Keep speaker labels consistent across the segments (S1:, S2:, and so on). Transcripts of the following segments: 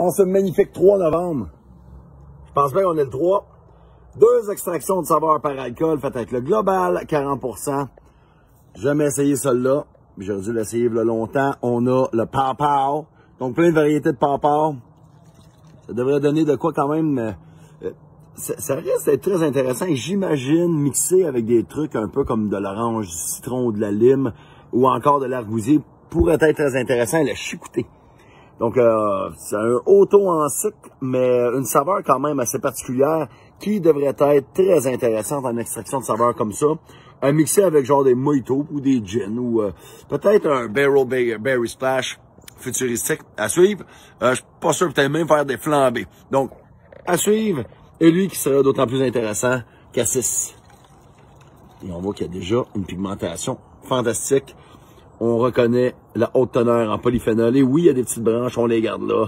S1: En ce magnifique 3 novembre, je pense bien qu'on est le 3. 2 extractions de saveur par alcool faites avec le Global 40%. Jamais essayé celle-là. J'aurais dû l'essayer il y a longtemps. On a le Pawpaw. Donc plein de variétés de Pawpaw. Ça devrait donner de quoi quand même. Ça risque d'être très intéressant. J'imagine mixé avec des trucs un peu comme de l'orange, du citron ou de la lime ou encore de l'argousier pourrait être très intéressant. Le chicouté. Donc, c'est un haut taux en sucre, mais une saveur quand même assez particulière qui devrait être très intéressante en extraction de saveur comme ça. À mixer avec genre des mojitos ou des gins ou peut-être un Barrel Berry Splash futuristique à suivre. Je suis pas sûr peut-être même faire des flambés. Donc, à suivre. Et lui qui serait d'autant plus intéressant Cassis. Et on voit qu'il y a déjà une pigmentation fantastique. On reconnaît la haute teneur en polyphénol. Et oui, il y a des petites branches, on les garde là.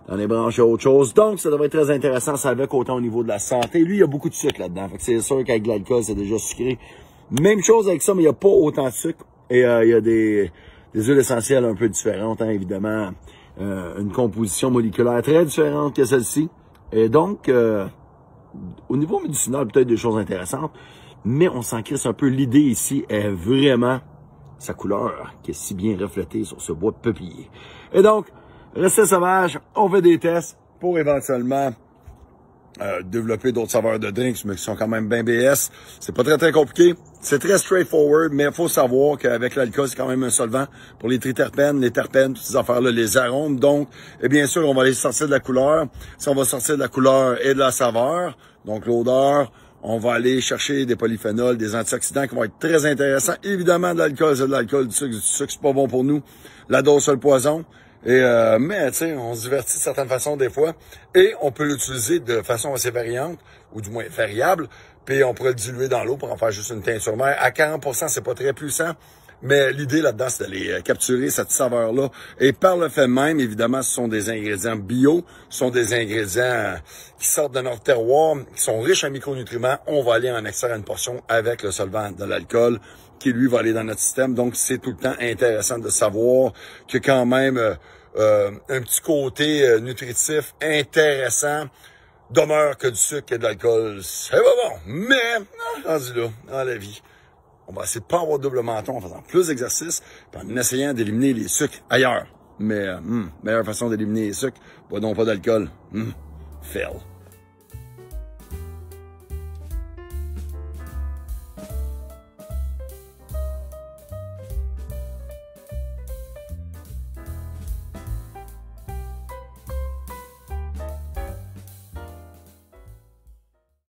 S1: Dans les branches, il y a autre chose. Donc, ça devrait être très intéressant. Ça avec autant au niveau de la santé. Lui, il y a beaucoup de sucre là-dedans. Fait que c'est sûr qu'avec l'alcool, c'est déjà sucré. Même chose avec ça, mais il n'y a pas autant de sucre. Et il y a des huiles essentielles un peu différentes, hein, évidemment. Une composition moléculaire très différente que celle-ci. Et donc, au niveau médicinal, peut-être des choses intéressantes. Mais on s'en crisse un peu. L'idée ici est vraiment sa couleur qui est si bien reflétée sur ce bois de peuplier. Et donc, restez sauvage, on fait des tests pour éventuellement développer d'autres saveurs de drinks, mais qui sont quand même bien BS. C'est pas très compliqué. C'est très straightforward, mais il faut savoir qu'avec l'alcool, c'est quand même un solvant pour les triterpènes, les terpènes, toutes ces affaires-là, les arômes. Donc, et bien sûr, on va aller sortir de la couleur. Si on va sortir de la couleur et de la saveur, donc l'odeur, on va aller chercher des polyphénols, des antioxydants qui vont être très intéressants. Évidemment, de l'alcool, c'est de l'alcool, du sucre, c'est pas bon pour nous. La dose, c'est le poison. Et mais, tu sais, on se divertit de certaines façons des fois. Et on peut l'utiliser de façon assez variante, ou du moins variable. Puis on pourrait le diluer dans l'eau pour en faire juste une teinture mère. À 40%, c'est pas très puissant. Mais l'idée là-dedans, c'est d'aller capturer cette saveur-là. Et par le fait même, évidemment, ce sont des ingrédients bio, ce sont des ingrédients qui sortent de notre terroir, qui sont riches en micronutriments. On va aller en extraire une portion avec le solvant de l'alcool, qui lui va aller dans notre système. Donc, c'est tout le temps intéressant de savoir que quand même un petit côté nutritif intéressant demeure que du sucre et de l'alcool. C'est pas bon, mais rendu là, dans la vie. On va essayer de pas avoir double menton en faisant plus d'exercices, puis en essayant d'éliminer les sucres ailleurs. Mais, meilleure façon d'éliminer les sucres, bois donc pas d'alcool. Fail.